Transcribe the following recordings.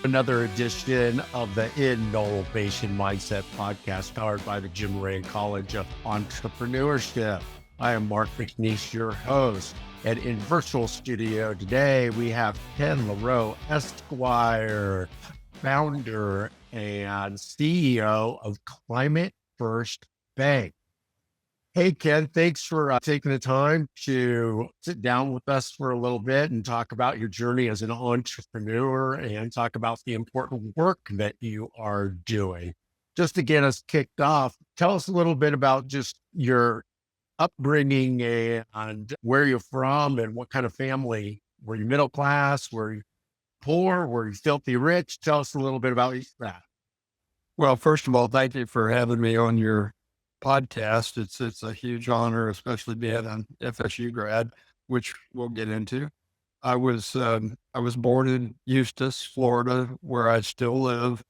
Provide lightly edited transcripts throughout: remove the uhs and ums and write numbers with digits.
Another edition of the InNOLEvation Mindset Podcast, powered by the Jim Ray College of Entrepreneurship. I am Mark McNees, your host. And in virtual studio today, we have Ken LaRoe, Esquire, founder and CEO of Climate First Bank. Hey, Ken, thanks for taking the time to sit down with us for a little bit and talk about your journey as an entrepreneur and talk about the important work that you are doing. Just to get us kicked off, tell us a little bit about just your upbringing and where you're from and what kind of family. Were you middle class? Were you poor? Were you filthy rich? Tell us a little bit about that. Well, first of all, thank you for having me on your podcast. It's a huge honor, especially being an FSU grad, which we'll get into. I was born in Eustis, Florida, where I still live.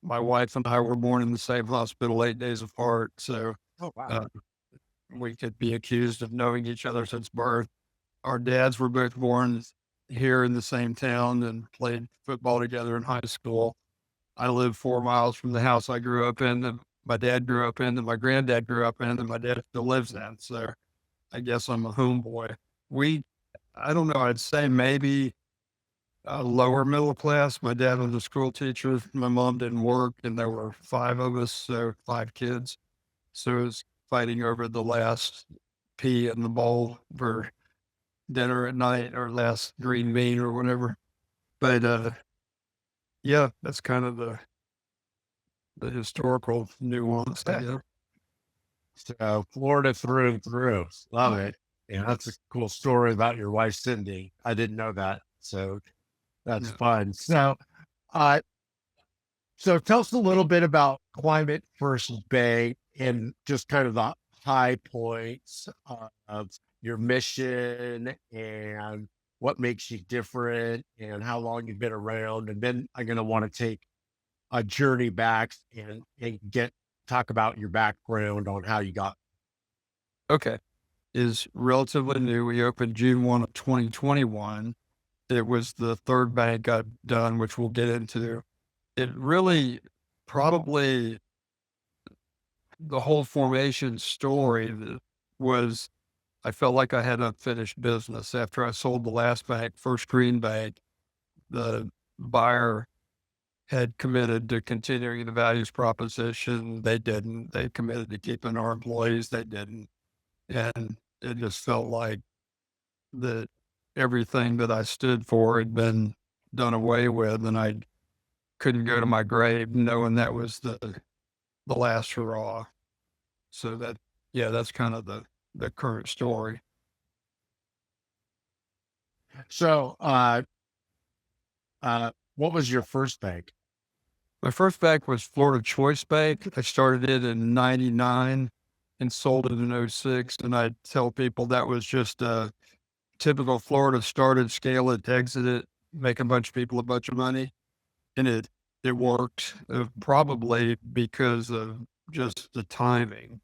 My wife and I were born in the same hospital 8 days apart, so we could be accused of knowing each other since birth. Our dads were both born here in the same town and played football together in high school. I live 4 miles from the house I grew up in, and my dad grew up in, and my granddad grew up in, and my dad still lives in. So I guess I'm a homeboy. I don't know, I'd say maybe lower middle class. My dad was a school teacher. My mom didn't work, and there were 5 of us, so 5 kids. So it was fighting over the last pea in the bowl for dinner at night, or last green bean or whatever. But yeah, that's kind of the historical nuance. So Florida through and through. Love it. Yeah, that's a cool story about your wife, Cindy. I didn't know that. So that's fun. So tell us a little bit about Climate First Bank and just kind of the high points of your mission and what makes you different and how long you've been around. And then I'm going to want to take a journey back and talk about your background on how you got. Okay. Is relatively new. We opened June 1 of 2021. It was the third bank I've done, which we'll get into. It really probably the whole formation story was, I felt like I had unfinished business after I sold the last bank, First Green Bank. The buyer had committed to continuing the values proposition. They didn't. They committed to keeping our employees. They didn't. And it just felt like that everything that I stood for had been done away with, and I couldn't go to my grave knowing that was the last hurrah. So that's kind of the current story. So what was your first bank? My first bank was Florida Choice Bank. I started it in 99 and sold it in 06. And I tell people that was just a typical Florida: started, scale it, exit it, make a bunch of people a bunch of money. And it worked, probably because of just the timing.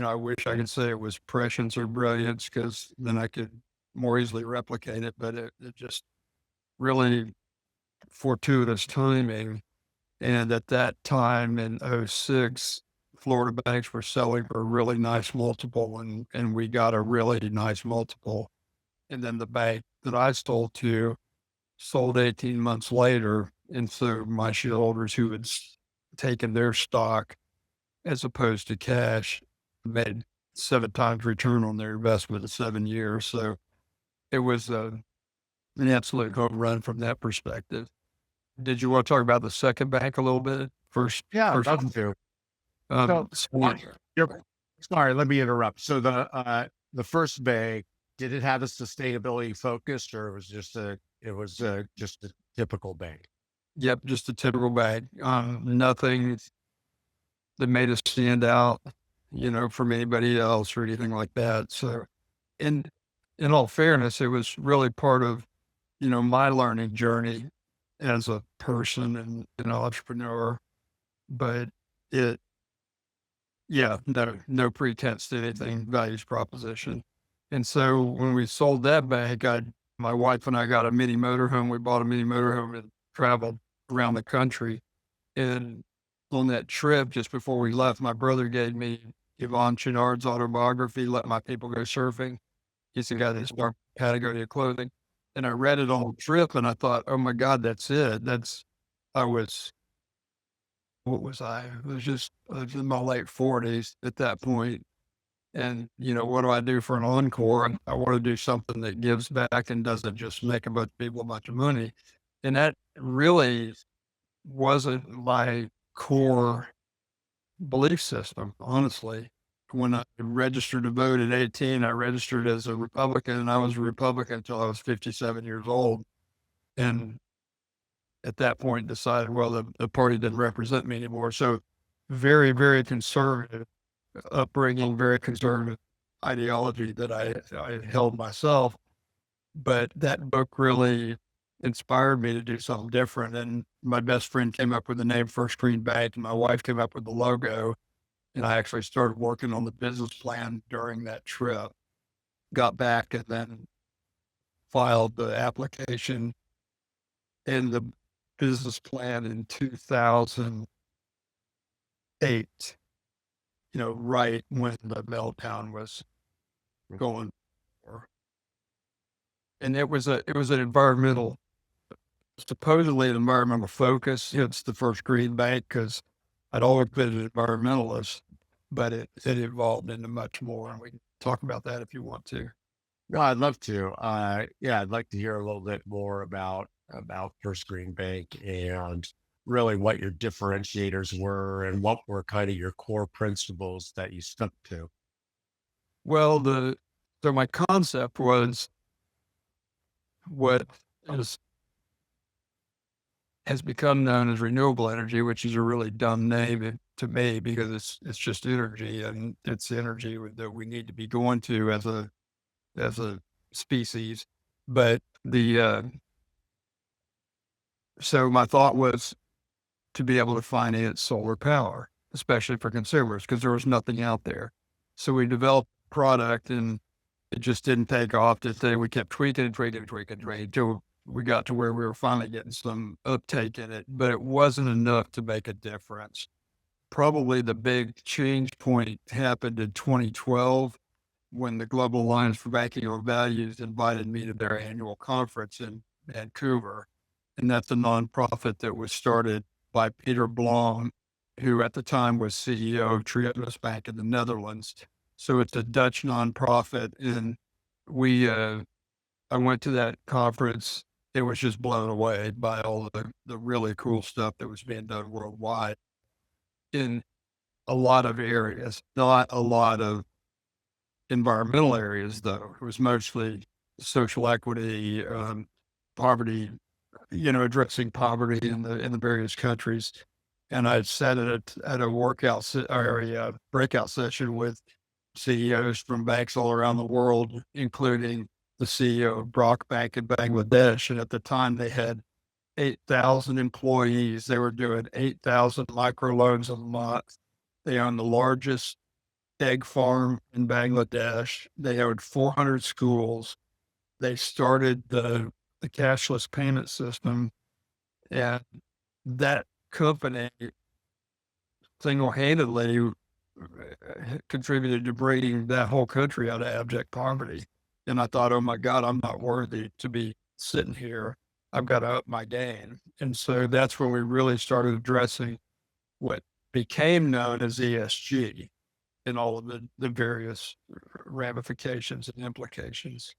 I wish I could say it was prescience or brilliance, because then I could more easily replicate it, but it just really fortuitous timing. And at that time in 06, Florida banks were selling for a really nice multiple, and we got a really nice multiple. And then the bank that I sold to sold 18 months later. And so my shareholders who had taken their stock as opposed to cash made 7 times return on their investment in 7 years. So it was an absolute home run from that perspective. Did you want to talk about the second bank a little bit first? Yeah, I'd love to. Sorry, let me interrupt. So the first bank, did it have a sustainability focus, or it was just a typical bank? Yep, just a typical bank. Nothing that made us stand out, from anybody else or anything like that. So, in all fairness, it was really part of, my learning journey as a person and an entrepreneur. But no pretense to anything, values proposition. And so when we sold that bank, my wife and I got a mini motorhome. We bought a mini motorhome and traveled around the country. And on that trip, just before we left, my brother gave me Yvon Chouinard's autobiography, Let My People Go Surfing. He's the guy that started Patagonia Clothing. And I read it on the trip and I thought, oh my God, that's it. What was I? I was in my late 40s at that point. And, what do I do for an encore? I want to do something that gives back and doesn't just make a bunch of people a bunch of money. And that really wasn't my core belief system, honestly. When I registered to vote at 18, I registered as a Republican, and I was a Republican until I was 57 years old. And at that point decided, well, the party didn't represent me anymore. So very, very conservative upbringing, very conservative ideology that I held myself. But that book really inspired me to do something different. And my best friend came up with the name First Green Bank, and my wife came up with the logo. And I actually started working on the business plan during that trip. Got back and then filed the application and the business plan in 2008, right when the meltdown was going for. And it was an environmental, supposedly an environmental focus. It's the First Green Bank because I'd always been an environmentalist, but it evolved into much more. And we can talk about that if you want to. No, I'd love to. I'd like to hear a little bit more about First Green Bank and really what your differentiators were and what were kind of your core principles that you stuck to. Well, so my concept was what has become known as renewable energy, which is a really dumb name to me because it's just energy, and it's energy that we need to be going to as a species. But so my thought was to be able to finance solar power, especially for consumers, because there was nothing out there. So we developed a product and it just didn't take off. We kept tweaking until we got to where we were finally getting some uptake in it, but it wasn't enough to make a difference. Probably the big change point happened in 2012 when the Global Alliance for Banking on Values invited me to their annual conference in Vancouver. And that's a nonprofit that was started by Peter Blom, who at the time was CEO of Triodos Bank in the Netherlands. So it's a Dutch nonprofit. And I went to that conference. It was just blown away by all of the really cool stuff that was being done worldwide in a lot of areas, not a lot of environmental areas, though. It was mostly social equity, poverty, addressing poverty in the various countries. And I'd sat at a breakout session with CEOs from banks all around the world, including the CEO of Brock Bank in Bangladesh. And at the time they had 8,000 employees. They were doing 8,000 microloans a month. They owned the largest egg farm in Bangladesh. They owned 400 schools. They started the cashless payment system. And that company single-handedly contributed to bringing that whole country out of abject poverty. And I thought, oh my God, I'm not worthy to be sitting here. I've got to up my game. And so that's when we really started addressing what became known as ESG and all of the various ramifications and implications.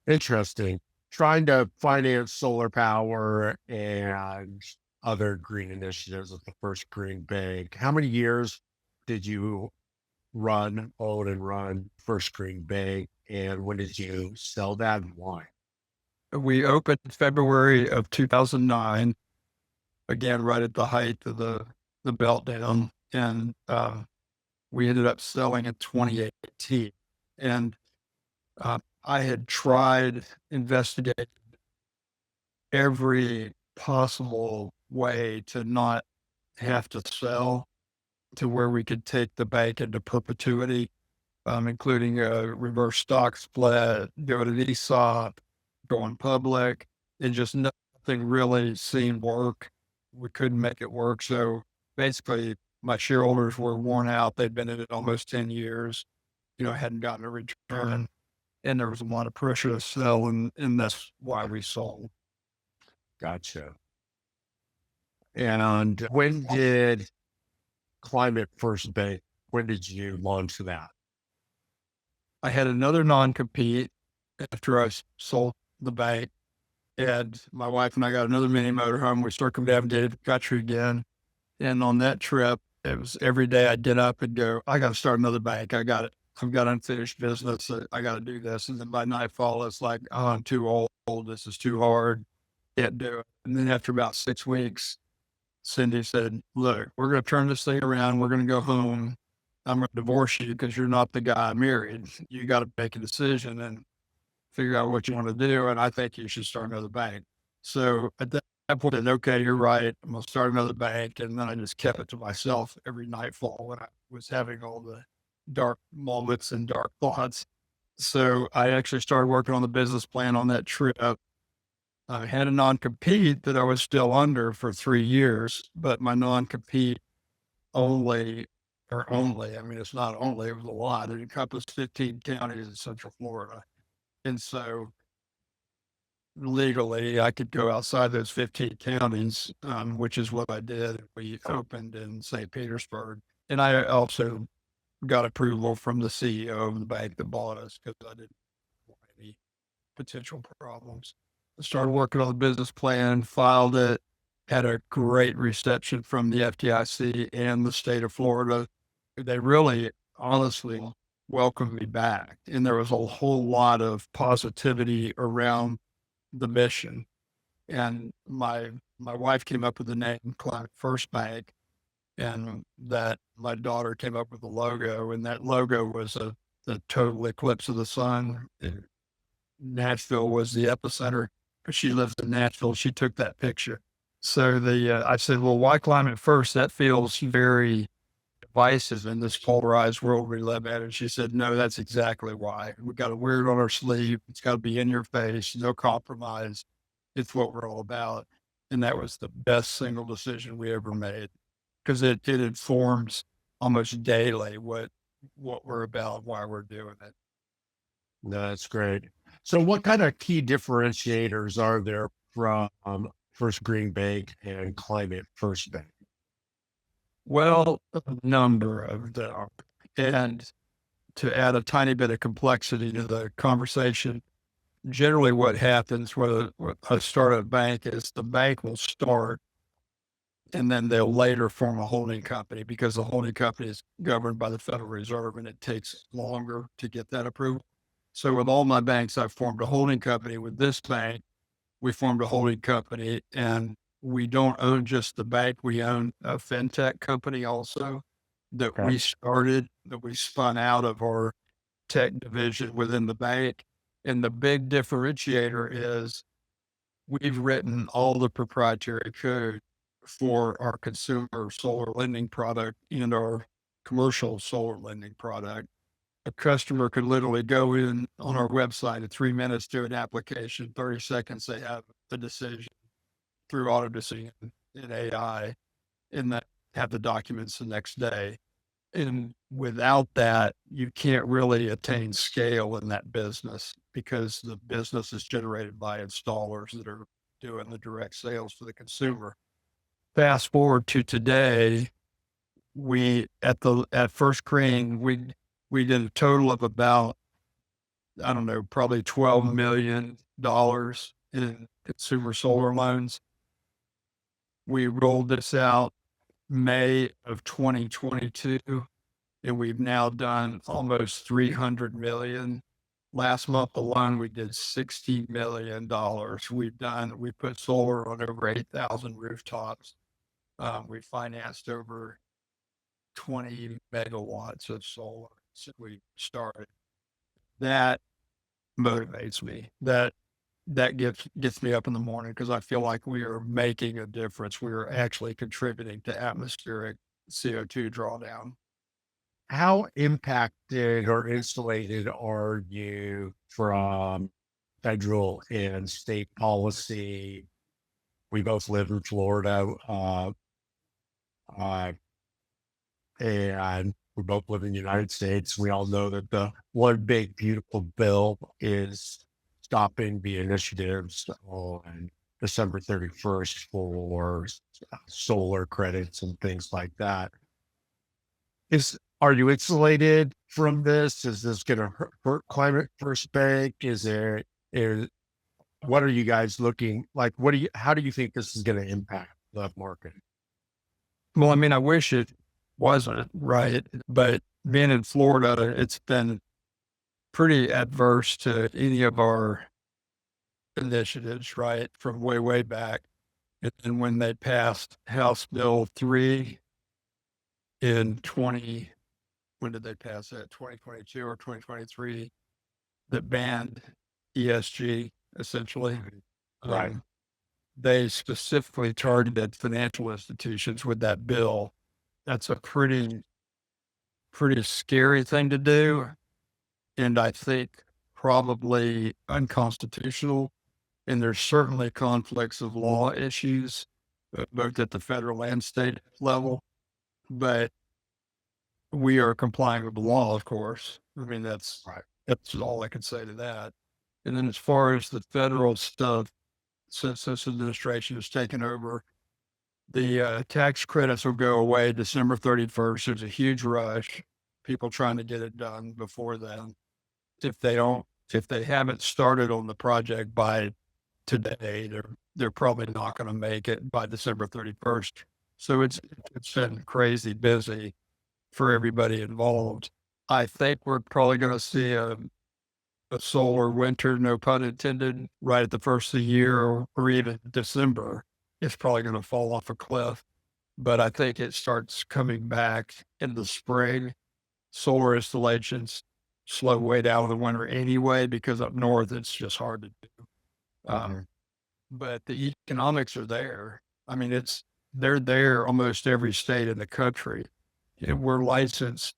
Interesting. Trying to finance solar power and other green initiatives at the First Green Bank. How many years did you own and run First Green Bank? And when did you sell that and why? We opened February of 2009, again, right at the height of the meltdown. And we ended up selling in 2018. And I had tried investigating every possible way to not have to sell, to where we could take the bank into perpetuity, including a reverse stock split, go to ESOP, going public, and just nothing nothing really seemed work. We couldn't make it work. So basically, my shareholders were worn out. They'd been in it almost 10 years, hadn't gotten a return. And there was a lot of pressure to sell, and that's why we sold. Gotcha. And when did Climate First Bank, when did you launch that? I had another non-compete after I sold the bank, and my wife and I got another mini motorhome. We circumnavigated the country again. And on that trip, it was every day I'd get up and go, I got to start another bank. I got it. I've got unfinished business. I got to do this. And then by nightfall, it's like, oh, I'm too old. This is too hard. Can't do it. And then after about 6 weeks, Cindy said, look, we're going to turn this thing around. We're going to go home. I'm going to divorce you because you're not the guy I married. You got to make a decision and figure out what you want to do. And I think you should start another bank. So at that point, I said, okay, you're right. I'm going to start another bank. And then I just kept it to myself every nightfall when I was having all the dark moments and dark thoughts. So I actually started working on the business plan on that trip. I had a non-compete that I was still under for 3 years, but my non-compete I mean, it's not only, it was a lot. It encompassed 15 counties in Central Florida. And so legally I could go outside those 15 counties, which is what I did. We opened in St. Petersburg. And I also got approval from the CEO of the bank that bought us because I didn't want any potential problems. I started working on the business plan, filed it, had a great reception from the FDIC and the state of Florida. They really honestly welcomed me back. And there was a whole lot of positivity around the mission. And my wife came up with the name Climate First Bank, and that my daughter came up with the logo, and that logo was the total eclipse of the sun. Nashville was the epicenter. She lives in Nashville. She took that picture. So I said, well, why Climate First? That feels very divisive in this polarized world we live in. And she said, no, that's exactly why. We got to wear it on our sleeve. It's got to be in your face, no compromise. It's what we're all about. And that was the best single decision we ever made, because it informs almost daily what we're about, why we're doing it. That's great. So what kind of key differentiators are there from First Green Bank and Climate First Bank? Well, a number of them. And to add a tiny bit of complexity to the conversation, generally what happens with a startup bank is the bank will start and then they'll later form a holding company, because the holding company is governed by the Federal Reserve and it takes longer to get that approval. So with all my banks, I formed a holding company. With this bank, we formed a holding company, and we don't own just the bank. We own a fintech company also that we started, that we spun out of our tech division within the bank. And the big differentiator is we've written all the proprietary code for our consumer solar lending product and our commercial solar lending product. A customer could literally go in on our website in 3 minutes, do an application, 30 seconds, they have the decision through auto decision and AI, and that have the documents the next day. And without that, you can't really attain scale in that business, because the business is generated by installers that are doing the direct sales to the consumer. Fast forward to today, at First Green, we did a total of about, I don't know, probably $12 million in consumer solar loans. We rolled this out May of 2022, and we've now done almost 300 million. Last month alone, we did $60 million. We put solar on over 8,000 rooftops. We financed over 20 megawatts of solar since we started. That motivates me. That gets me up in the morning, because I feel like we are making a difference. We are actually contributing to atmospheric CO2 drawdown. How impacted or insulated are you from federal and state policy We both live in Florida, uh, and we both live in the United States. We all know that the one big, beautiful bill is stopping the initiatives on December 31st for solar credits and things like that. Are you insulated from this? Is this going to hurt Climate First Bank? What are you guys looking like? How do you think this is going to impact the market? Well, I mean, I wish it wasn't, right? But being in Florida, it's been pretty adverse to any of our initiatives, right? From way, way back. And when they passed House Bill 3 in when did they pass that? 2022 or 2023, that banned ESG, essentially. Right. They specifically targeted financial institutions with that bill. That's a pretty scary thing to do. And I think probably unconstitutional. And there's certainly conflicts of law issues, both at the federal and state level. But we are complying with the law, of course. I mean, that's Right. That's all I can say to that. And then as far as the federal stuff, since this administration has taken over, the tax credits will go away December 31st. There's a huge rush, people trying to get it done before then. If they haven't started on the project by today, they're probably not going to make it by December 31st. So it's been crazy busy for everybody involved. I think we're probably going to see a solar winter, no pun intended, right at the first of the year, or even December. It's probably going to fall off a cliff. But I think it starts coming back in the spring. Solar installations slow way down in the winter anyway, because up north it's just hard to do. But the economics are there. I mean, they're there almost every state in the country. We're licensed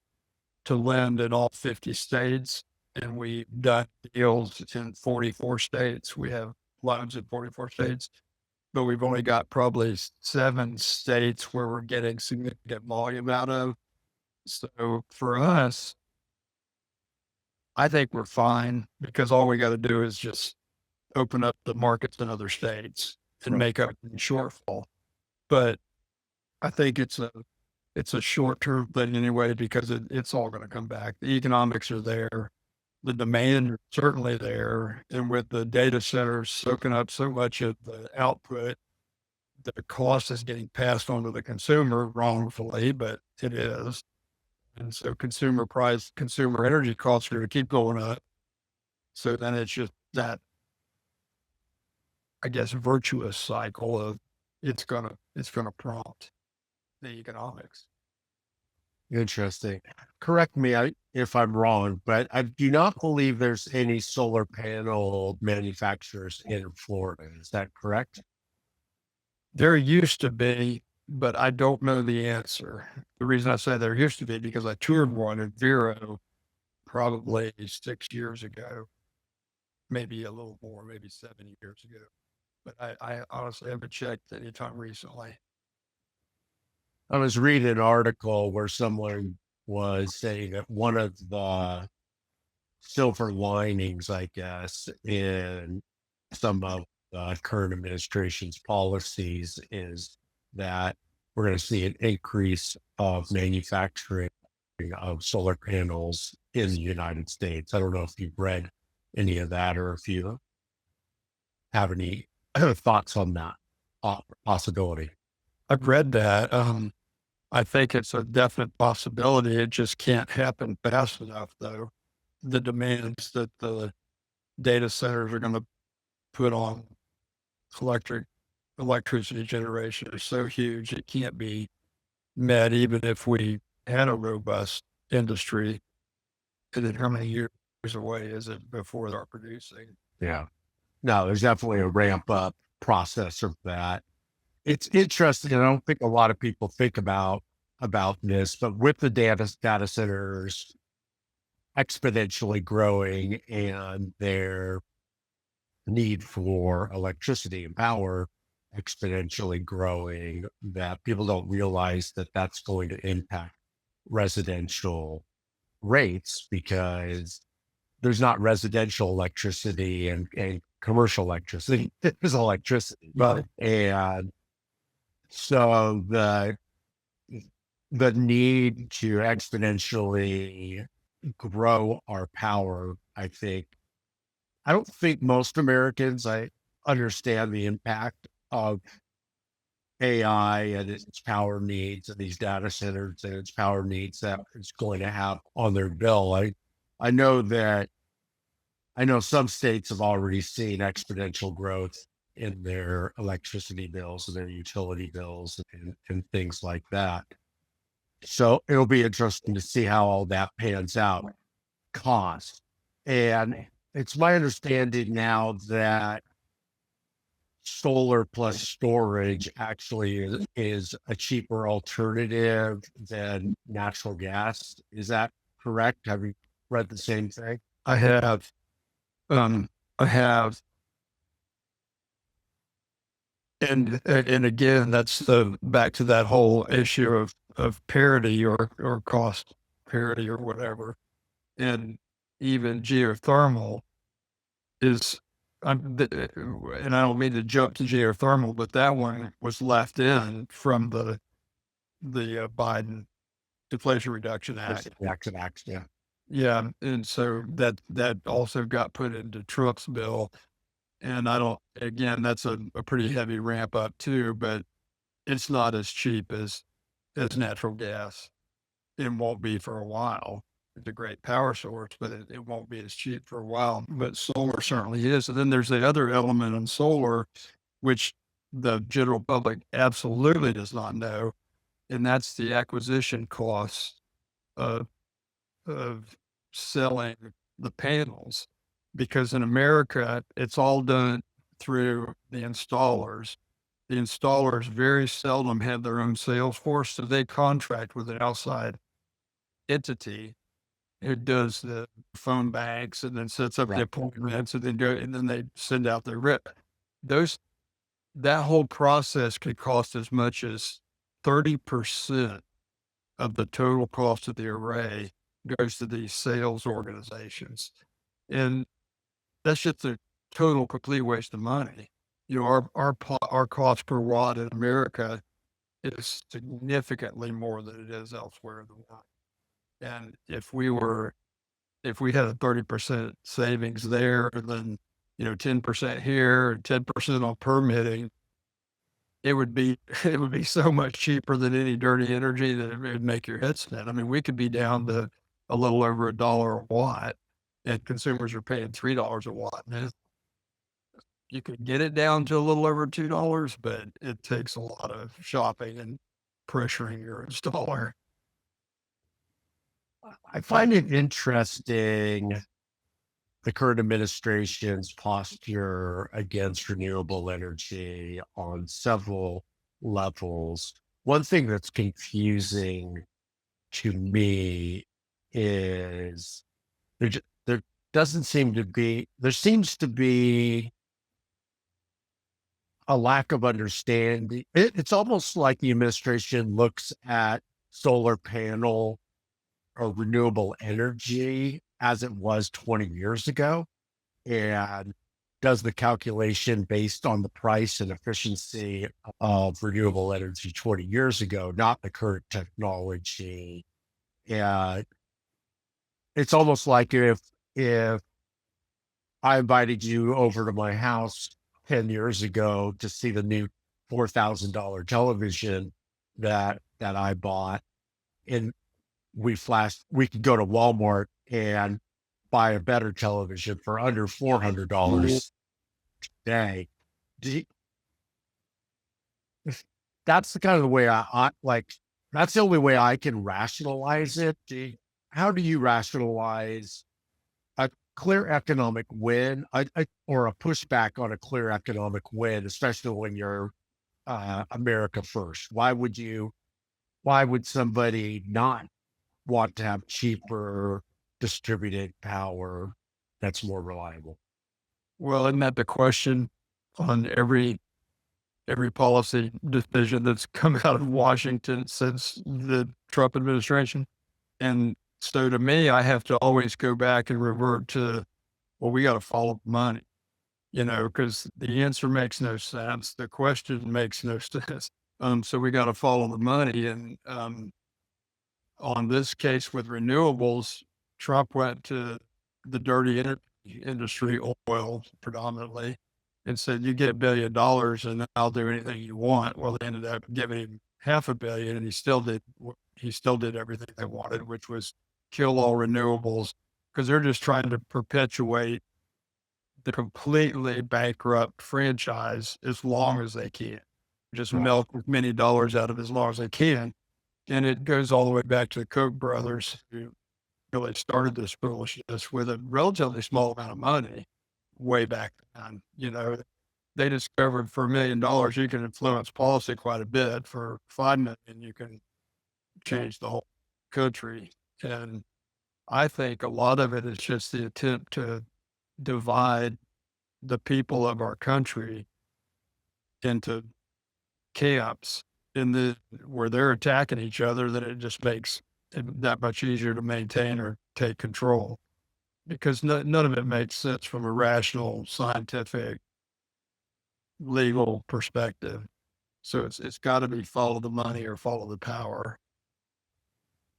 to lend in all 50 states, and we've done deals in 44 states. We have loans in 44 states, but we've only got probably 7 states where we're getting significant volume out of. So for us, I think we're fine, because all we got to do is just open up the markets in other states and make up the shortfall. But I think it's a short-term thing anyway, because it's all going to come back. The economics are there. The demand is certainly there. And with the data centers soaking up so much of the output, the cost is getting passed on to the consumer wrongfully, but it is. And so consumer energy costs are going to keep going up. So then it's just that, I guess, virtuous cycle of it's gonna prompt the economics. Interesting. Correct me if I'm wrong, but I do not believe there's any solar panel manufacturers in Florida. Is that correct? There used to be, but I don't know the answer. The reason I say there used to be, because I toured one in Vero probably 6 years ago, maybe a little more, maybe 7 years ago. But I honestly haven't checked any time recently. I was reading an article where someone was saying that one of the silver linings, I guess, in some of the current administration's policies is that we're going to see an increase of manufacturing of solar panels in the United States. I don't know if you've read any of that, or if you have any thoughts on that possibility. I've read that. I think it's a definite possibility. It just can't happen fast enough, though. The demands that the data centers are going to put on electricity generation are so huge, it can't be met, even if we had a robust industry. And then how many years away is it before they're producing? Yeah. No, there's definitely a ramp up process of that. It's interesting. I don't think a lot of people think about this, but with the data centers exponentially growing and their need for electricity and power, exponentially growing, that people don't realize that that's going to impact residential rates because there's not residential electricity and commercial electricity. There's electricity. Right. And so the need to exponentially grow our power, I don't think most Americans understand the impact of AI and its power needs and these data centers and its power needs that it's going to have on their bill. I know that I know some states have already seen exponential growth in their electricity bills and their utility bills and things like that. So it'll be interesting to see how all that pans out. Cost. And it's my understanding now that solar plus storage actually is a cheaper alternative than natural gas. Is that correct? Have you read the same thing? I have, um, I have, and again, that's back to that whole issue of parity or cost parity or whatever. And even geothermal is, and I don't mean to jump to geothermal, but that one was left in from the Biden Inflation Reduction Act. Yeah. Yeah, and so that also got put into Trump's bill, and I don't. Again, that's a pretty heavy ramp up too, but it's not as cheap as natural gas. It won't be for a while. It's a great power source, but it won't be as cheap for a while. But solar certainly is. And then there's the other element on solar, which the general public absolutely does not know, and that's the acquisition costs of of selling the panels. Because in America, it's all done through the installers. The installers very seldom have their own sales force, so they contract with an outside entity who does the phone banks and then sets up the Right. appointments and then they send out their rep. Those that whole process could cost as much as 30% of the total cost of the array goes to these sales organizations. And that's just a total complete waste of money. You know, our cost per watt in America is significantly more than it is elsewhere in the world. And if we had a 30% savings there, and then, 10% here and 10% on permitting, it would be, it would be so much cheaper than any dirty energy that it would make your head spin. I mean, we could be down to a little over $1 a watt and consumers are paying $3 a watt. And you could get it down to a little over $2, but it takes a lot of shopping and pressuring your installer. I find it interesting the current administration's posture against renewable energy on several levels. One thing that's confusing to me is there there seems to be a lack of understanding. It's almost like the administration looks at solar panel or renewable energy as it was 20 years ago and does the calculation based on the price and efficiency of renewable energy 20 years ago, not the current technology. And it's almost like if I invited you over to my house 10 years ago to see the new $4,000 television that I bought, and we could go to Walmart and buy a better television for under $400 today. That's the kind of the way I like, that's the only way I can rationalize it. How do you rationalize a clear economic win or a pushback on a clear economic win, especially when you're America first? Why would somebody not want to have cheaper distributed power that's more reliable? Well, isn't that the question on every every policy decision that's come out of Washington since the Trump administration. And so to me, I have to always go back and revert to, well, we got to follow money, because the answer makes no sense. The question makes no sense. So we got to follow the money. And on this case with renewables, Trump went to the dirty industry, oil predominantly, and said, you get $1 billion and I'll do anything you want. Well, they ended up giving him $500 million and he still did everything they wanted, which was kill all renewables, because they're just trying to perpetuate the completely bankrupt franchise as long as they can. Just milk as many dollars out of it as long as they can. And it goes all the way back to the Koch brothers, who really started this foolishness with a relatively small amount of money way back then. They discovered for $1 million, you can influence policy quite a bit. For $5 million, you can change the whole country. And I think a lot of it is just the attempt to divide the people of our country into camps where they're attacking each other, that it just makes it that much easier to maintain or take control, because none of it makes sense from a rational, scientific, legal perspective. So it's got to be follow the money or follow the power.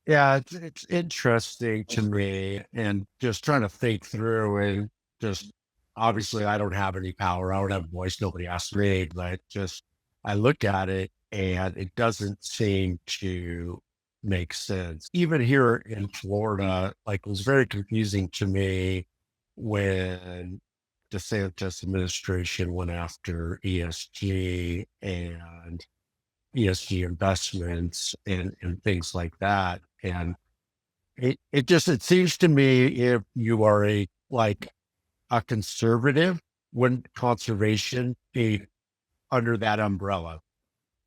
Yeah, it's interesting to me, and just trying to think through, and just obviously I don't have any power. I don't have a voice. Nobody asked me, but just I look at it and it doesn't seem to make sense. Even here in Florida, like, it was very confusing to me when DeSantis administration went after ESG and ESG investments and things like that. And it seems to me, if you are a conservative, wouldn't conservation be under that umbrella?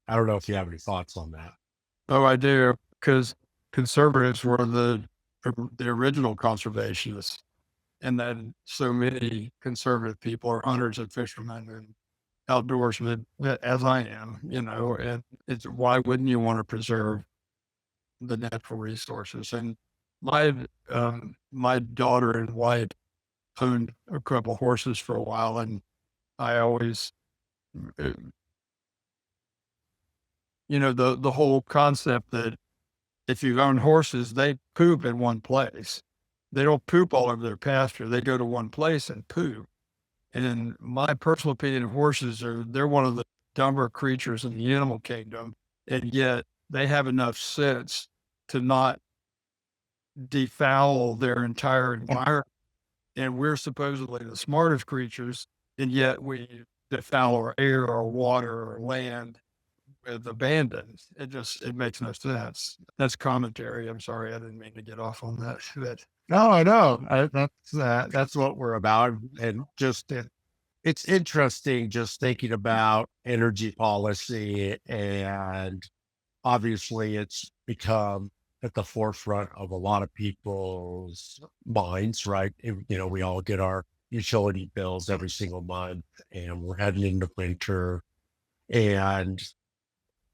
I don't know if you have any thoughts on that. Oh, I do, because conservatives were the original conservationists. And then so many conservative people are hunters and fishermen and outdoorsmen, as I am, and it's, why wouldn't you want to preserve the natural resources? And my daughter and wife owned a couple horses for a while, and I always, uh, the whole concept that if you own horses, they poop in one place. They don't poop all over their pasture. They go to one place and poop. And in my personal opinion, horses they're one of the dumber creatures in the animal kingdom, and yet they have enough sense to not defoul their entire environment. And we're supposedly the smartest creatures, and yet we defoul our air, our water, our land with abandon. It makes no sense. That's commentary. I'm sorry, I didn't mean to get off on that. No, I know. That's what we're about. And just it's interesting just thinking about energy policy, and obviously it's become at the forefront of a lot of people's minds, right? We all get our utility bills every single month, and we're heading into winter, and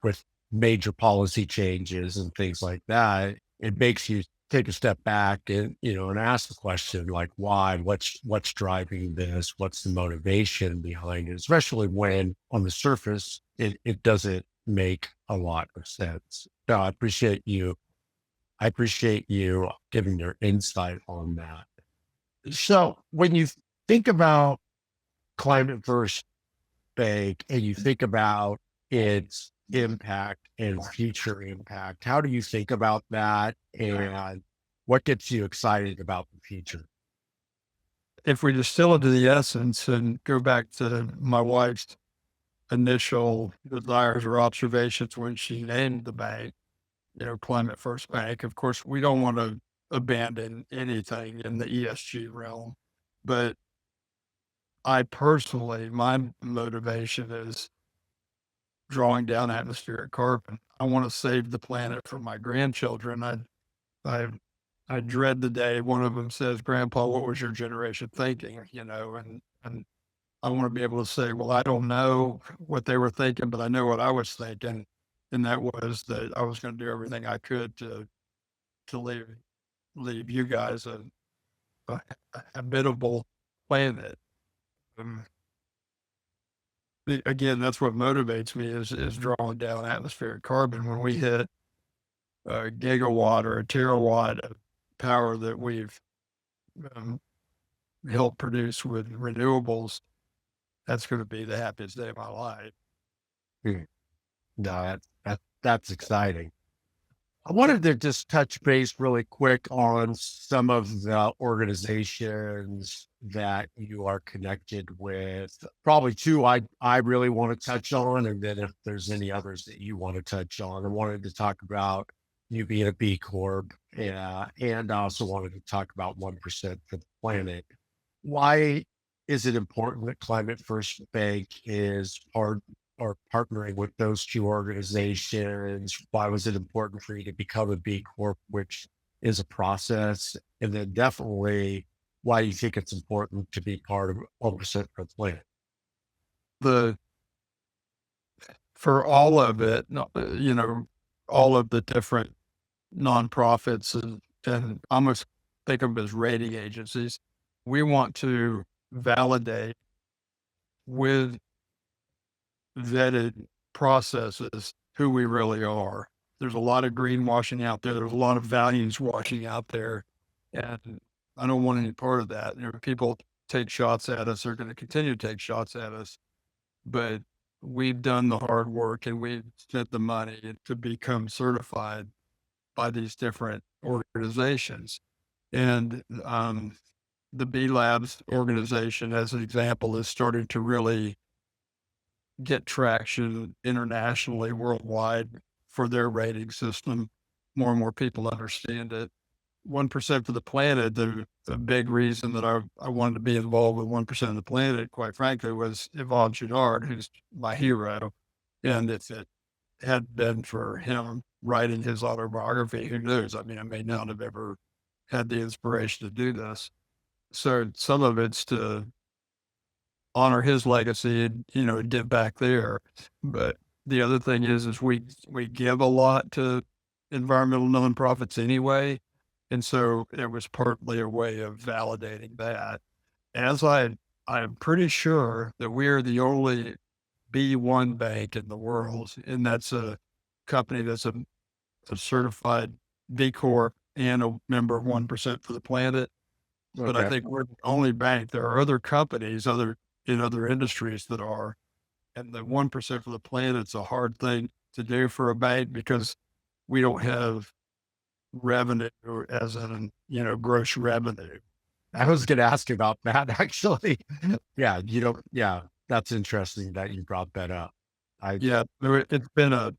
with major policy changes and things like that, it makes you take a step back and ask the question, like, why, what's driving this? What's the motivation behind it? Especially when on the surface, it doesn't make a lot of sense. No, I appreciate you giving your insight on that. So when you think about Climate First Bank and you think about its impact and future impact, how do you think about that, and what gets you excited about the future? If we distill it to the essence and go back to my wife's initial desires or observations when she named the bank, Climate First Bank, of course, we don't want to abandon anything in the ESG realm, but I personally, my motivation is drawing down atmospheric carbon. I want to save the planet for my grandchildren. I dread the day one of them says, "Grandpa, what was your generation thinking?" And I want to be able to say, well, I don't know what they were thinking, but I know what I was thinking. And that was that I was going to do everything I could to leave you guys a habitable planet. Um, Again, that's what motivates me is drawing down atmospheric carbon. When we hit a gigawatt or a terawatt of power that we've um, helped produce with renewables, that's going to be the happiest day of my life. Hmm. No, that's exciting. I wanted to just touch base really quick on some of the organizations that you are connected with. Probably two I really want to touch on, and then if there's any others that you want to touch on. I wanted to talk about you being a B Corp, and I also wanted to talk about 1% for the planet. Why is it important that Climate First Bank is part or partnering with those two organizations? Why was it important for you to become a B Corp, which is a process? And then definitely why you think it's important to be part of 1% for the planet. For all of it, all of the different nonprofits and almost think of them as rating agencies, we want to validate with vetted processes who we really are. There's a lot of greenwashing out there. There's a lot of values washing out there. And I don't want any part of that. People take shots at us. They're going to continue to take shots at us. But we've done the hard work and we've spent the money to become certified by these different organizations. And the B Labs organization, as an example, has started to really get traction internationally, worldwide for their rating system. More and more people understand it. 1% for the planet, the big reason that I wanted to be involved with 1% of the planet, quite frankly, was Yvon Chouinard, who's my hero. And if it had been for him writing his autobiography, who knows? I mean, I may not have ever had the inspiration to do this. So some of it's to honor his legacy and, give back there. But the other thing is we give a lot to environmental nonprofits anyway. And so it was partly a way of validating that. As I'm pretty sure that we are the only B1 bank in the world, and that's a company that's a certified B Corp and a member of 1% for the planet. But I think we're the only bank. There are other companies, in other industries that are, and the 1% for the planet's a hard thing to do for a bank because we don't have revenue as in, gross revenue. I was going to ask about that actually. Yeah, that's interesting that you brought that up. It's been a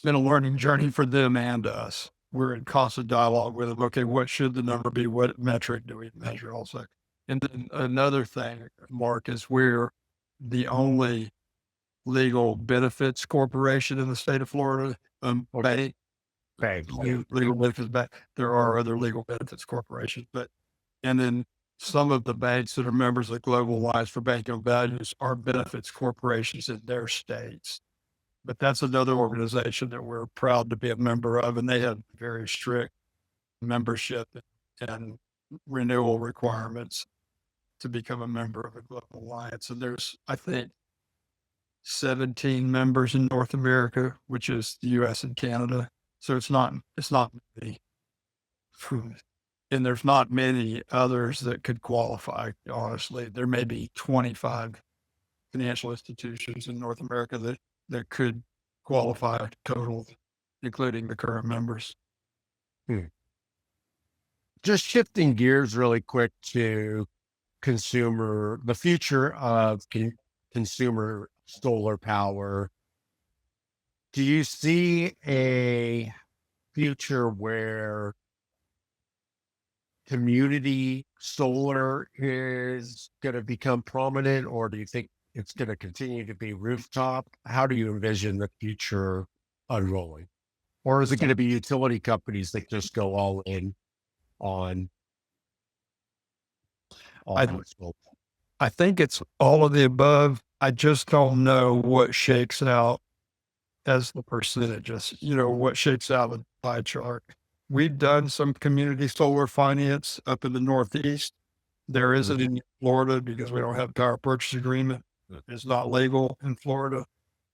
learning journey for them and us. We're in constant dialogue with them. Okay, what should the number be? What metric do we measure also? And then another thing, Mark, is we're the only legal benefits corporation in the state of Florida. Bank. Legal benefits bank. There are other legal benefits corporations, and then some of the banks that are members of Global Alliance for Banking Values are benefits corporations in their states. But that's another organization that we're proud to be a member of, and they have very strict membership and renewal requirements to become a member of a Global Alliance. And there's, I think, 17 members in North America, which is the US and Canada. So it's not many. And there's not many others that could qualify, honestly. There may be 25 financial institutions in North America that could qualify total, including the current members. Just shifting gears really quick to the future of consumer solar power. Do you see a future where community solar is going to become prominent, or do you think it's going to continue to be rooftop? How do you envision the future unrolling? Or is it going to be utility companies that just go all in on solar? I think it's all of the above. I just don't know what shakes out as the percentages, what shakes out with the pie chart. We've done some community solar finance up in the Northeast. There isn't in Florida because we don't have power purchase agreement. It's not legal in Florida.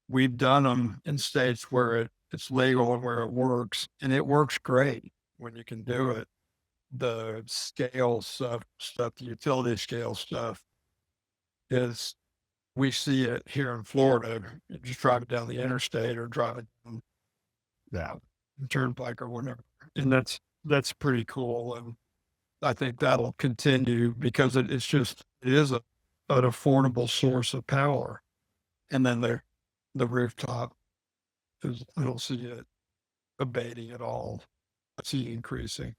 We've done them in states where it's legal and where it works, and it works great when you can do it. The scale stuff, the utility scale stuff is, we see it here in Florida. You're just driving down the interstate or driving down the turnpike or whatever. And that's pretty cool. And I think that'll continue because it is an affordable source of power. And then the rooftop I don't see it abating at all. I see it increasing.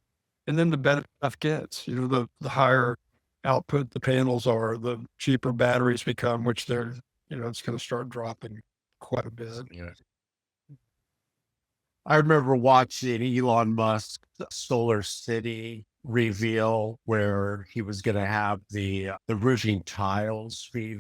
And then the better stuff gets, the higher output the panels are, the cheaper batteries become, which they're, it's going to start dropping quite a bit. Yeah. I remember watching Elon Musk's Solar City reveal where he was going to have the roofing tiles be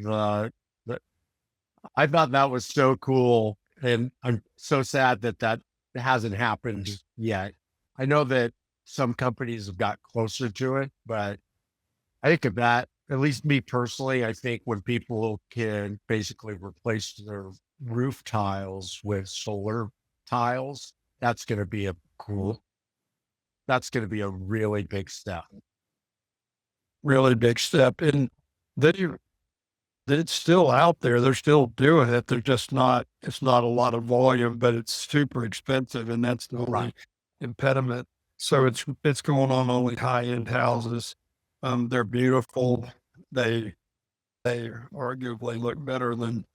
I thought that was so cool. And I'm so sad that hasn't happened yet. I know that some companies have got closer to it, but I think of that, at least me personally, I think when people can basically replace their roof tiles with solar tiles, that's going to be a really big step. Really big step. And it's still out there. They're still doing it. They're just it's not a lot of volume, but it's super expensive. And that's the only impediment. So it's going on only high-end houses. They're beautiful. They arguably look better than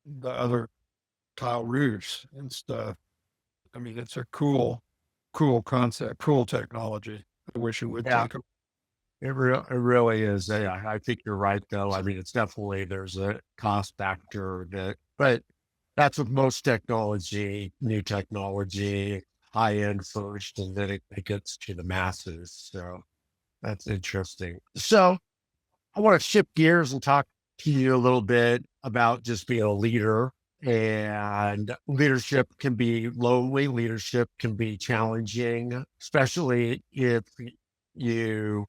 the other tile roofs and stuff. I mean, it's a cool concept, cool technology. I wish it would take them. It really is. I think you're right, though. I mean, it's definitely, there's a cost factor but that's with most technology, new technology, high end first, and then it gets to the masses. So that's interesting. So I want to shift gears and talk to you a little bit about just being a leader. And leadership can be lonely. Leadership can be challenging, especially if you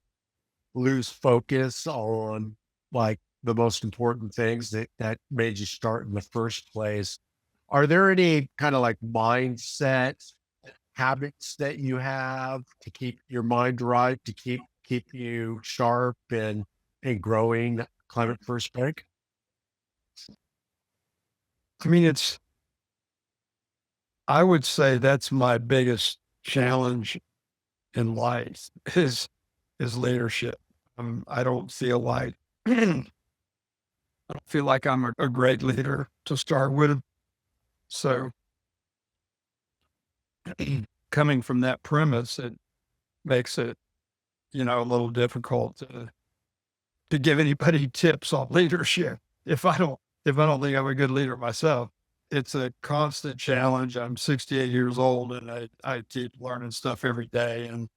lose focus on like the most important things that made you start in the first place. Are there any kind of like mindset habits that you have to keep your mind right, to keep you sharp and growing Climate First Bank? I mean, I would say that's my biggest challenge in life is leadership. I don't feel like I'm a great leader to start with. So coming from that premise, it makes it, a little difficult to give anybody tips on leadership. If I don't think I'm a good leader myself. It's a constant challenge. I'm 68 years old and I keep learning stuff every day and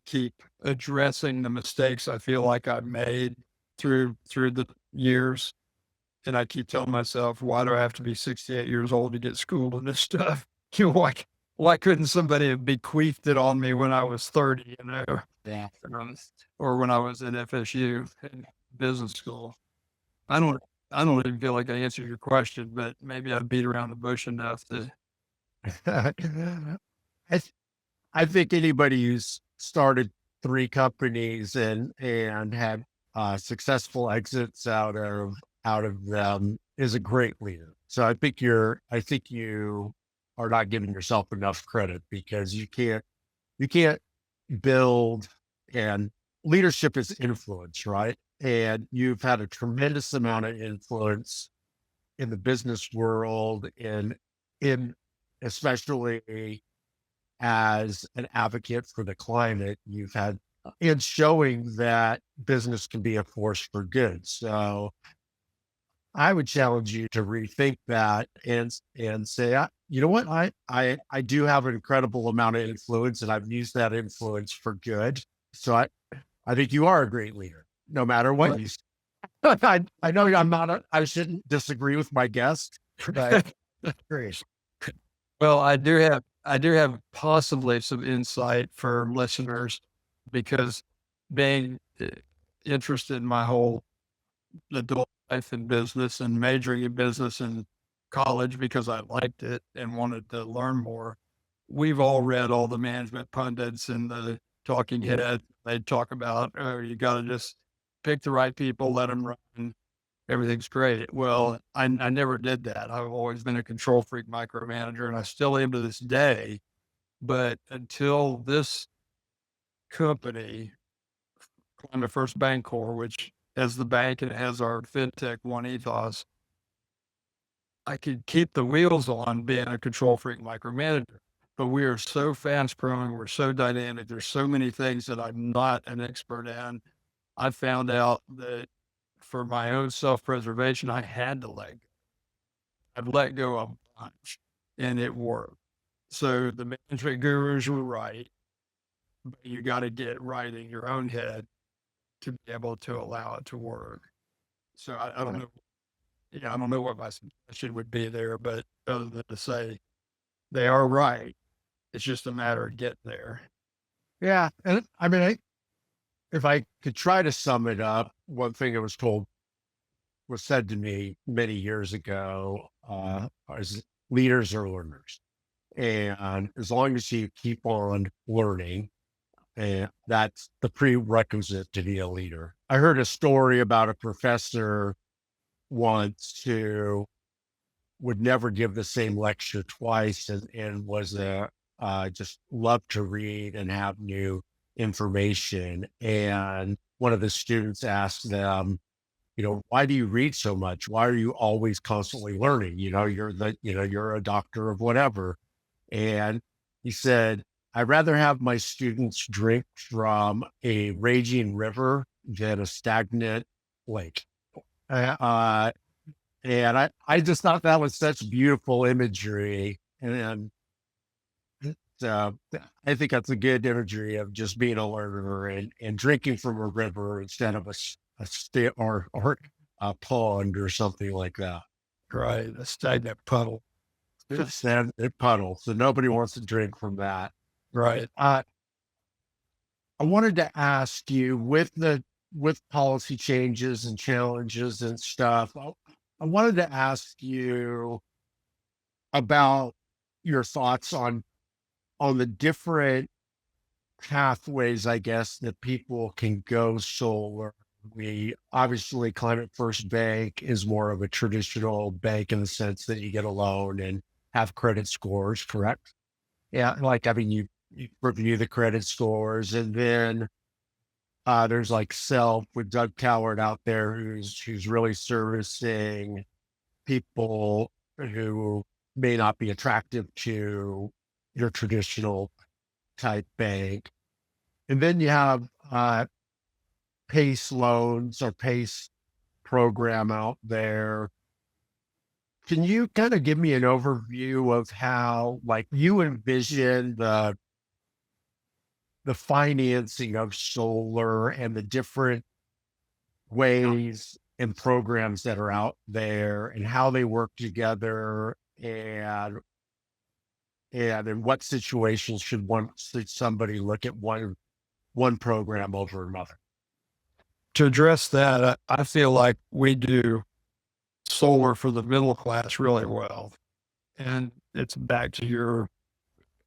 keep addressing the mistakes I feel like I've made through the years. And I keep telling myself, why do I have to be 68 years old to get schooled in this stuff? Why couldn't somebody have bequeathed it on me when I was 30, Yeah. Or when I was at FSU in business school? I don't even feel like I answered your question, but maybe I beat around the bush enough to. I think anybody who's started 3 companies and had successful exits out of them is a great leader. So I think you are not giving yourself enough credit because you can't build, and leadership is influence, right? And you've had a tremendous amount of influence in the business world in especially as an advocate for the climate, you've had in showing that business can be a force for good. So I would challenge you to rethink that and say, you know what, I do have an incredible amount of influence and I've used that influence for good. So I think you are a great leader, no matter what you say. I know I'm not, I shouldn't disagree with my guest, but curious. Well, I do have possibly some insight for listeners because being interested in my whole adult life in business and majoring in business in college because I liked it and wanted to learn more. We've all read all the management pundits and the talking heads. They talk about, oh, you got to just pick the right people, let them run. Everything's great. Well, I never did that. I've always been a control freak micromanager and I still am to this day. But until this company, Climate First Bancorp, which has the bank and it has our fintech one ethos, I could keep the wheels on being a control freak micromanager. But we are so fast growing, we're so dynamic. There's so many things that I'm not an expert in. I found out that for my own self-preservation, I had to let go. I've let go a bunch and it worked. So the management gurus were right, but you got to get right in your own head to be able to allow it to work. So I don't know. Yeah, I don't know what my suggestion would be there, but other than to say they are right, it's just a matter of getting there. Yeah. And I mean, if I could try to sum it up, one thing that was said to me many years ago, is leaders are learners. And as long as you keep on learning, and that's the prerequisite to be a leader. I heard a story about a professor once who would never give the same lecture twice and was just loved to read and have new information. And one of the students asked them, why do you read so much? Why are you always constantly learning? You're a doctor of whatever. And he said, I'd rather have my students drink from a raging river than a stagnant lake. And I just thought that was such beautiful imagery. And I think that's a good imagery of just being a learner and drinking from a river instead of or a pond or something like that. Right. A stagnant puddle. Stagnant puddle. So nobody wants to drink from that. Right. I wanted to ask you with policy changes and challenges and stuff, I wanted to ask you about your thoughts on the different pathways, I guess, that people can go solar. We obviously Climate First Bank is more of a traditional bank in the sense that you get a loan and have credit scores, correct? Yeah, you review the credit scores, and then there's like Self with Doug Coward out there who's really servicing people who may not be attractive to your traditional type bank. And then you have PACE loans or PACE program out there. Can you kind of give me an overview of how you envision the financing of solar and the different ways and programs that are out there and how they work together, and in what situations should somebody look at one program over another? To address that, I feel like we do solar for the middle class really well. And it's back to your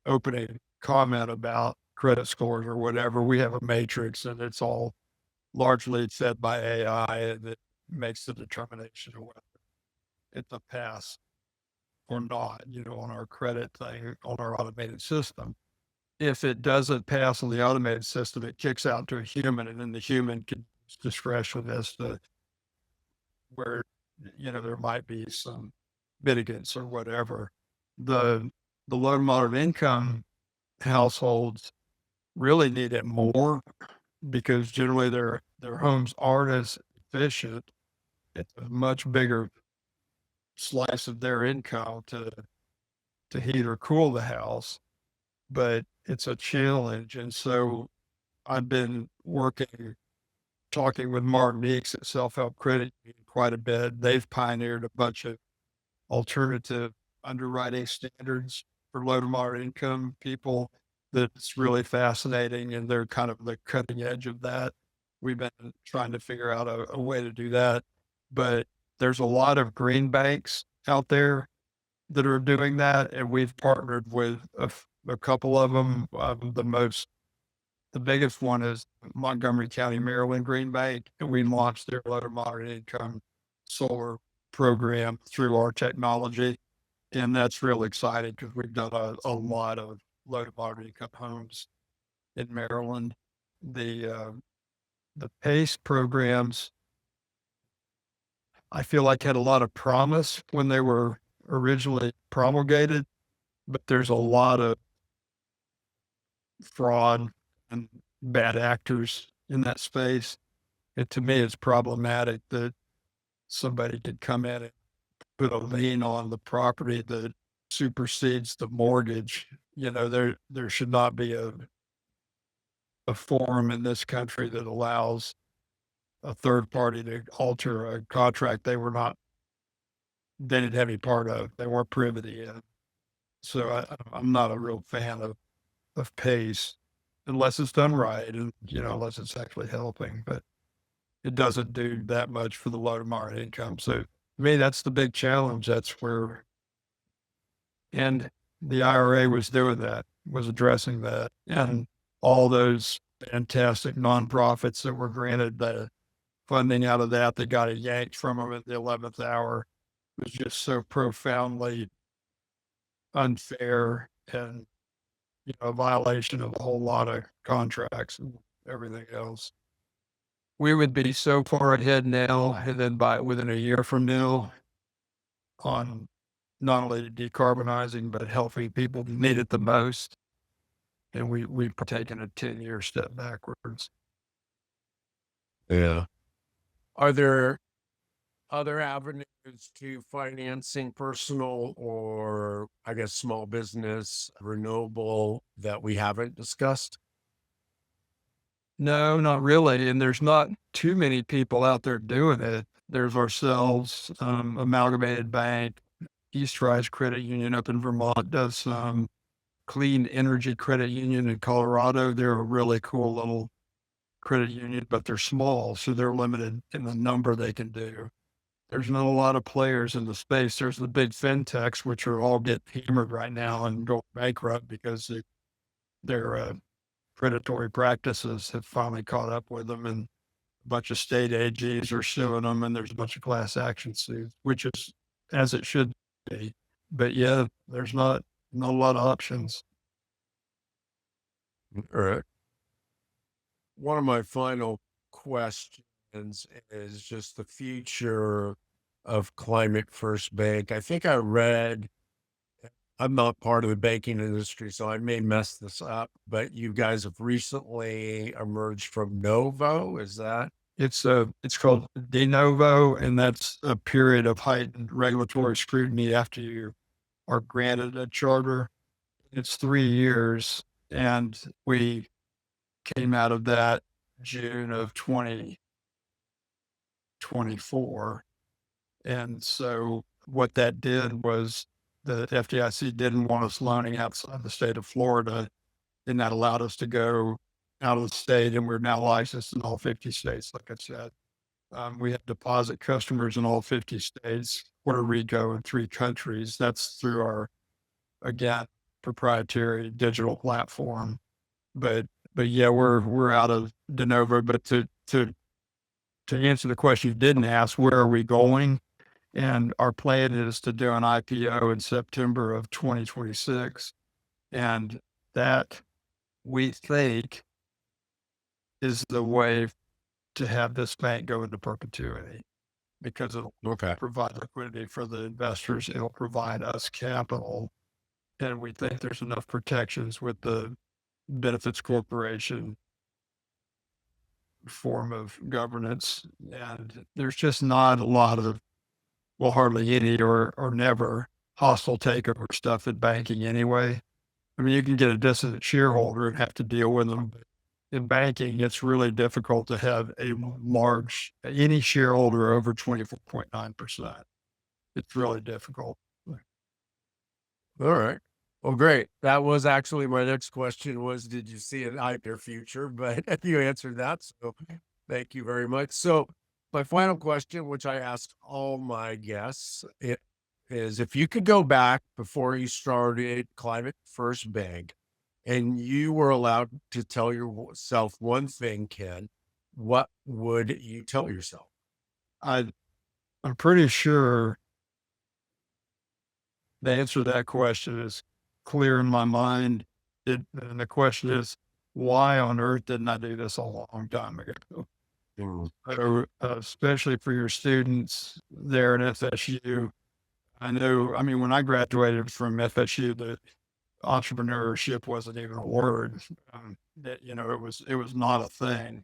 opening comment about credit scores or whatever. We have a matrix and it's all largely set by AI that makes the determination of whether it's a pass or not, on our credit thing, on our automated system. If it doesn't pass on the automated system, it kicks out to a human, and then the human can use discretion as to where, there might be some mitigants or whatever. The low and moderate income households really need it more because generally their homes aren't as efficient. It's a much bigger slice of their income to heat or cool the house, but it's a challenge. And so I've been working talking with Mark McNees at Self-Help Credit Union quite a bit. They've pioneered a bunch of alternative underwriting standards for low to moderate income people that's really fascinating, and they're kind of the cutting edge of that. We've been trying to figure out a way to do that, but there's a lot of green banks out there that are doing that, and we've partnered with a couple of them. The biggest one is Montgomery County, Maryland Green Bank, and we launched their low to moderate income solar program through our technology. And that's real exciting because we've done a lot of low to moderate income homes in Maryland. The PACE programs, I feel like had a lot of promise when they were originally promulgated, but there's a lot of fraud and bad actors in that space. And to me, it's problematic that somebody could come in and put a lien on the property that supersedes the mortgage. There should not be a forum in this country that allows a third party to alter a contract they didn't have any part of. They weren't privy to it. So I'm not a real fan of PACE unless it's done right and, unless it's actually helping, but it doesn't do that much for the low to moderate income. So to me, that's the big challenge. And the IRA was doing that, was addressing that. And all those fantastic nonprofits that were granted the funding out of that got it yanked from them at the 11th hour was just so profoundly unfair and, a violation of a whole lot of contracts and everything else. We would be so far ahead now, and then within a year from now, on not only decarbonizing, but helping people who need it the most. And we've taken a 10-year step backwards. Yeah. Are there other avenues to financing personal or, I guess, small business, renewable that we haven't discussed? No, not really. And there's not too many people out there doing it. There's ourselves, Amalgamated Bank, East Rise Credit Union up in Vermont does some, Clean Energy Credit Union in Colorado. They're a really cool little credit union, but they're small, so they're limited in the number they can do. There's not a lot of players in the space. There's the big fintechs, which are all getting hammered right now and go bankrupt because their predatory practices have finally caught up with them, and a bunch of state AGs are suing them, and there's a bunch of class action suits, which is as it should be. But yeah, there's not a lot of options. All right. One of my final questions is just the future of Climate First Bank. I think I read, I'm not part of the banking industry, so I may mess this up, but you guys have recently emerged from Novo. Is that? It's called de novo, and that's a period of heightened regulatory scrutiny after you are granted a charter. It's 3 years, and we came out of that June of 2024. And so what that did was the FDIC didn't want us loaning outside the state of Florida, and that allowed us to go out of the state, and we're now licensed in all 50 states. Like I said, we have deposit customers in all 50 states, Puerto Rico, and 3 countries. That's through our, again, proprietary digital platform. But yeah, we're out of de novo. But to answer the question you didn't ask, where are we going? And our plan is to do an IPO in September of 2026. And that, we think, is the way to have this bank go into perpetuity, because it'll provide liquidity for the investors. It'll provide us capital. And we think there's enough protections with the benefits corporation form of governance. And there's just not a lot of, well, hardly any or never hostile takeover stuff in banking anyway. I mean, you can get a dissident shareholder and have to deal with them. But in banking, it's really difficult to have any shareholder over 24.9%. It's really difficult. All right. Well, great. That was actually my next question was, did you see an ideal future? But you answered that. So thank you very much. So my final question, which I asked all my guests, it is if you could go back before you started Climate First Bank and you were allowed to tell yourself one thing, Ken, what would you tell yourself? I'm pretty sure the answer to that question is clear in my mind. And the question is, why on earth didn't I do this a long time ago? Especially for your students there at FSU. When I graduated from FSU, the entrepreneurship wasn't even a word. It was not a thing.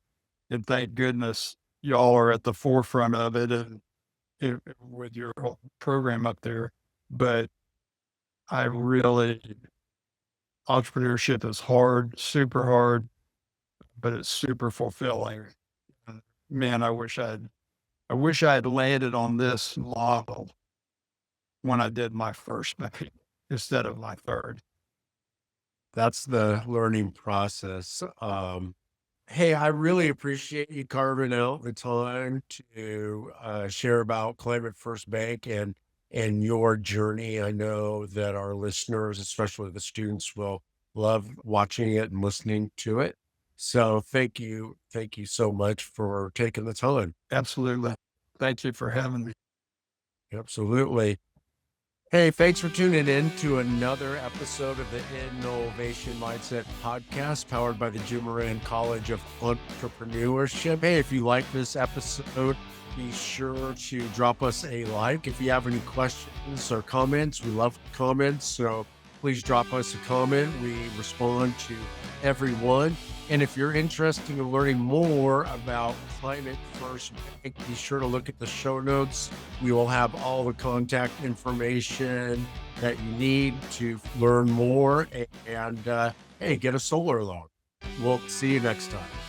And thank goodness y'all are at the forefront of it and with your whole program up there. But entrepreneurship is hard, super hard, but it's super fulfilling. And man, I wish I had landed on this model when I did my first bank instead of my third. That's the learning process. Hey, I really appreciate you carving out the time to share about Climate First Bank and your journey. I know that our listeners, especially the students, will love watching it and listening to it. So thank you so much for taking the time. Absolutely. Thank you for having me. Absolutely. Hey, thanks for tuning in to another episode of the InNOLEvation Mindset Podcast, powered by the Jim Moran College of Entrepreneurship. Hey, if you like this episode, be sure to drop us a like. If you have any questions or comments, we love comments, so please drop us a comment. We respond to everyone. And if you're interested in learning more about Climate First Bank, be sure to look at the show notes. We will have all the contact information that you need to learn more and hey, get a solar loan. We'll see you next time.